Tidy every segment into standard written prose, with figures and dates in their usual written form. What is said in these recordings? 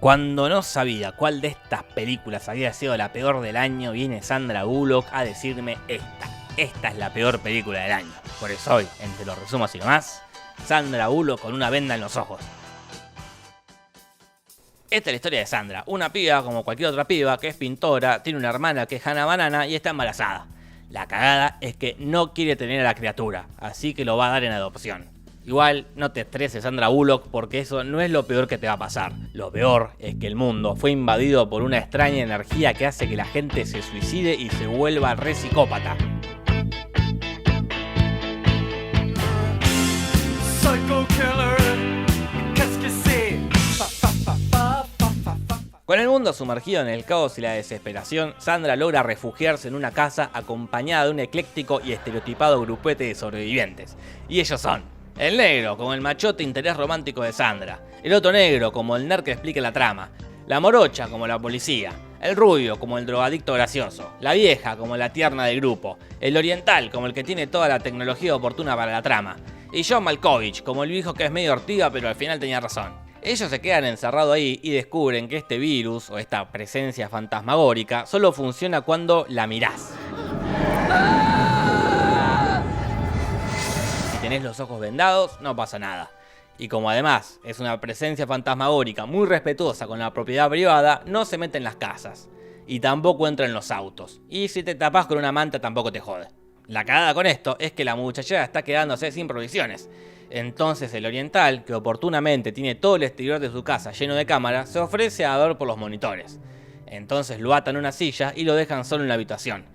Cuando no sabía cuál de estas películas había sido la peor del año, viene Sandra Bullock a decirme esta es la peor película del año. Por eso hoy, entre los resumos y nomás, Sandra Bullock con una venda en los ojos. Esta es la historia de Sandra, una piba como cualquier otra piba que es pintora, tiene una hermana que es Hannah Banana y está embarazada. La cagada es que no quiere tener a la criatura, así que lo va a dar en adopción. Igual, no te estreses, Sandra Bullock, porque eso no es lo peor que te va a pasar. Lo peor es que el mundo fue invadido por una extraña energía que hace que la gente se suicide y se vuelva re psicópata. Con el mundo sumergido en el caos y la desesperación, Sandra logra refugiarse en una casa acompañada de un ecléctico y estereotipado grupete de sobrevivientes. Y ellos son: el negro, como el machote interés romántico de Sandra; el otro negro, como el nerd que explica la trama; la morocha, como la policía; el rubio, como el drogadicto gracioso; la vieja, como la tierna del grupo; el oriental, como el que tiene toda la tecnología oportuna para la trama; y John Malkovich, como el viejo que es medio ortiga pero al final tenía razón. Ellos se quedan encerrados ahí y descubren que este virus, o esta presencia fantasmagórica, solo funciona cuando la mirás. Si tenés los ojos vendados, no pasa nada. Y como además es una presencia fantasmagórica muy respetuosa con la propiedad privada, no se mete en las casas. Y tampoco entra en los autos. Y si te tapás con una manta tampoco te jode. La cagada con esto es que la muchachada está quedándose sin provisiones. Entonces el oriental, que oportunamente tiene todo el exterior de su casa lleno de cámaras, se ofrece a ver por los monitores. Entonces lo atan a una silla y lo dejan solo en la habitación.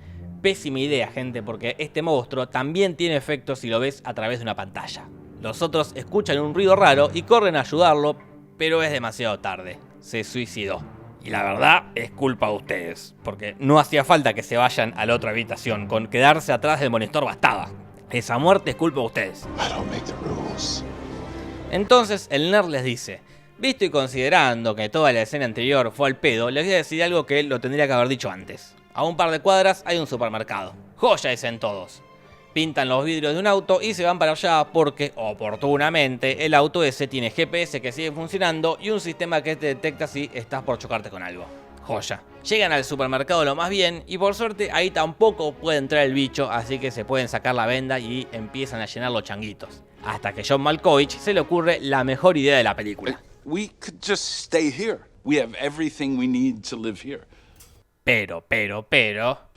Pésima idea, gente, porque este monstruo también tiene efectos si lo ves a través de una pantalla. Los otros escuchan un ruido raro y corren a ayudarlo, pero es demasiado tarde. Se suicidó. Y la verdad es culpa de ustedes, porque no hacía falta que se vayan a la otra habitación, con quedarse atrás del monitor bastaba. Esa muerte es culpa de ustedes. Entonces el nerd les dice: visto y considerando que toda la escena anterior fue al pedo, les voy a decir algo que lo tendría que haber dicho antes. A un par de cuadras hay un supermercado. Joya dicen todos. Pintan los vidrios de un auto y se van para allá porque, oportunamente, el auto ese tiene GPS que sigue funcionando y un sistema que te detecta si estás por chocarte con algo. Joya. Llegan al supermercado lo más bien y por suerte ahí tampoco puede entrar el bicho, así que se pueden sacar la venda y empiezan a llenar los changuitos. Hasta que John Malkovich se le ocurre la mejor idea de la película. We could just stay here. We have everything we need to live here. Pero...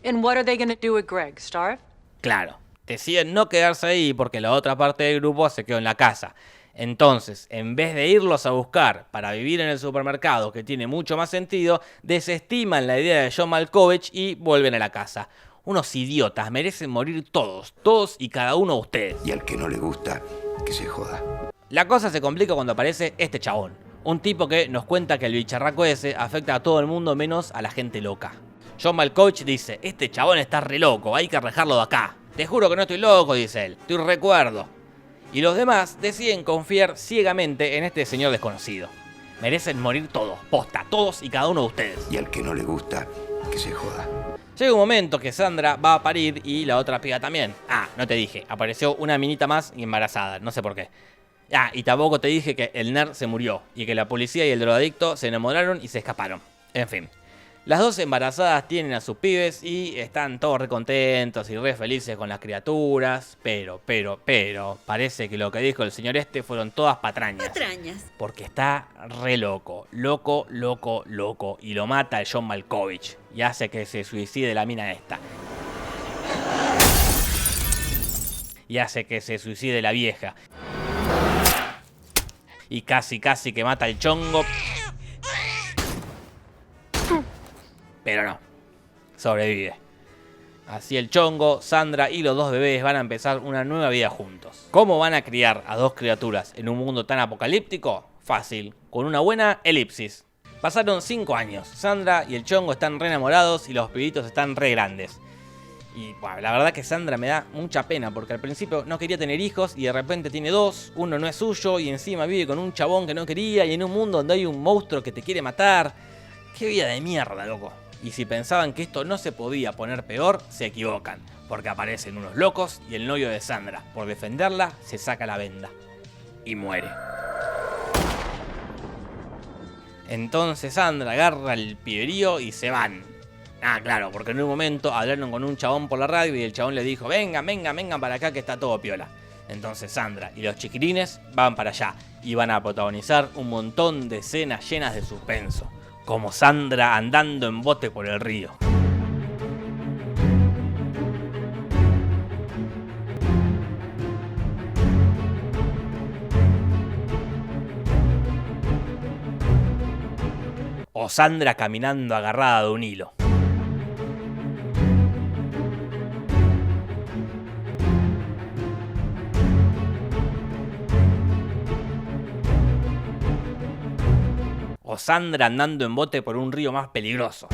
And what are they gonna do with Greg, starve? Claro, deciden no quedarse ahí porque la otra parte del grupo se quedó en la casa. Entonces, en vez de irlos a buscar para vivir en el supermercado, que tiene mucho más sentido, desestiman la idea de John Malkovich y vuelven a la casa. Unos idiotas, merecen morir todos y cada uno de ustedes. Y al que no le gusta, que se joda. La cosa se complica cuando aparece este chabón. Un tipo que nos cuenta que el bicharraco ese afecta a todo el mundo menos a la gente loca. John Malkovich dice: este chabón está re loco, hay que arrejarlo de acá. Te juro que no estoy loco, dice él, estoy recuerdo. Y los demás deciden confiar ciegamente en este señor desconocido. Merecen morir todos, posta, todos y cada uno de ustedes. Y al que no le gusta, que se joda. Llega un momento que Sandra va a parir y la otra piba también. No te dije, apareció una minita más y embarazada, no sé por qué. Y tampoco te dije que el nerd se murió y que la policía y el drogadicto se enamoraron y se escaparon. En fin. Las dos embarazadas tienen a sus pibes y están todos re contentos y re felices con las criaturas, pero, parece que lo que dijo el señor este fueron todas patrañas. Porque está re loco, y lo mata el John Malkovich y hace que se suicide la mina esta. Y hace que se suicide la vieja. Y casi que mata al chongo. Pero no, sobrevive. Así el chongo, Sandra y los dos bebés van a empezar una nueva vida juntos. ¿Cómo van a criar a dos criaturas en un mundo tan apocalíptico? Fácil, con una buena elipsis. Pasaron 5 años, Sandra y el chongo están re enamorados y los pibitos están re grandes. Y bueno, la verdad que Sandra me da mucha pena porque al principio no quería tener hijos y de repente tiene 2, uno no es suyo y encima vive con un chabón que no quería y en un mundo donde hay un monstruo que te quiere matar. ¡Qué vida de mierda, loco! Y si pensaban que esto no se podía poner peor, se equivocan, porque aparecen unos locos y el novio de Sandra, por defenderla, se saca la venda y muere. Entonces Sandra agarra el piberío y se van. Ah, claro, porque en un momento hablaron con un chabón por la radio y el chabón le dijo: vengan para acá que está todo piola. Entonces Sandra y los chiquilines van para allá y van a protagonizar un montón de escenas llenas de suspenso, como Sandra andando en bote por el río. O Sandra caminando agarrada de un hilo. O Sandra andando en bote por un río más peligroso.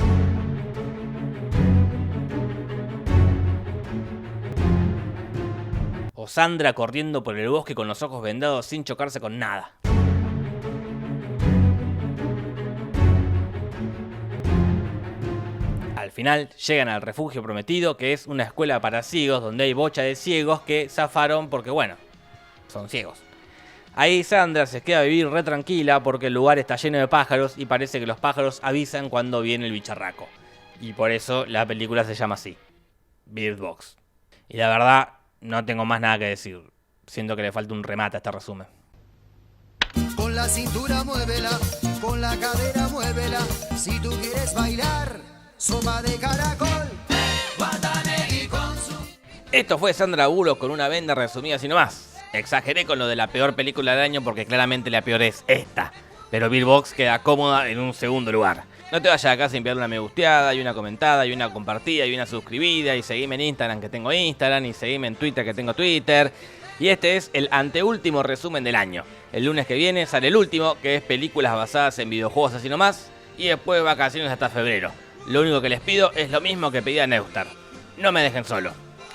O Sandra corriendo por el bosque con los ojos vendados sin chocarse con nada. Al final llegan al refugio prometido, que es una escuela para ciegos donde hay bocha de ciegos que zafaron porque, bueno, son ciegos. Ahí Sandra se queda a vivir re tranquila porque el lugar está lleno de pájaros y parece que los pájaros avisan cuando viene el bicharraco. Y por eso la película se llama así, Bird Box. Y la verdad, no tengo más nada que decir. Siento que le falta un remate a este resumen. Con la cintura muévela, con la cadera muévela, si tú quieres bailar, sopa de caracol, Guatanegui con su... Esto fue Sandra Bullock con una venda resumida así nomás. Exageré con lo de la peor película del año porque claramente la peor es esta. Pero Bird Box queda cómoda en un segundo lugar. No te vayas acá sin pegarle una me gusteada, y una comentada, y una compartida, y una suscribida, y seguime en Instagram que tengo Instagram, y seguime en Twitter que tengo Twitter. Y este es el anteúltimo resumen del año. El lunes que viene sale el último, que es películas basadas en videojuegos así nomás, y después vacaciones hasta febrero. Lo único que les pido es lo mismo que pedía Neustar. No me dejen solo.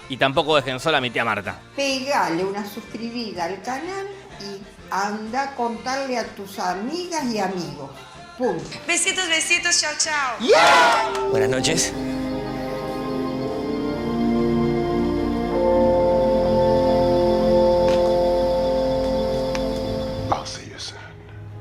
Y tampoco dejen sola a mi tía Marta. Pégale una suscribida al canal y anda a contarle a tus amigas y amigos. Punto. Besitos, besitos, chao, chao. Yeah. Buenas noches.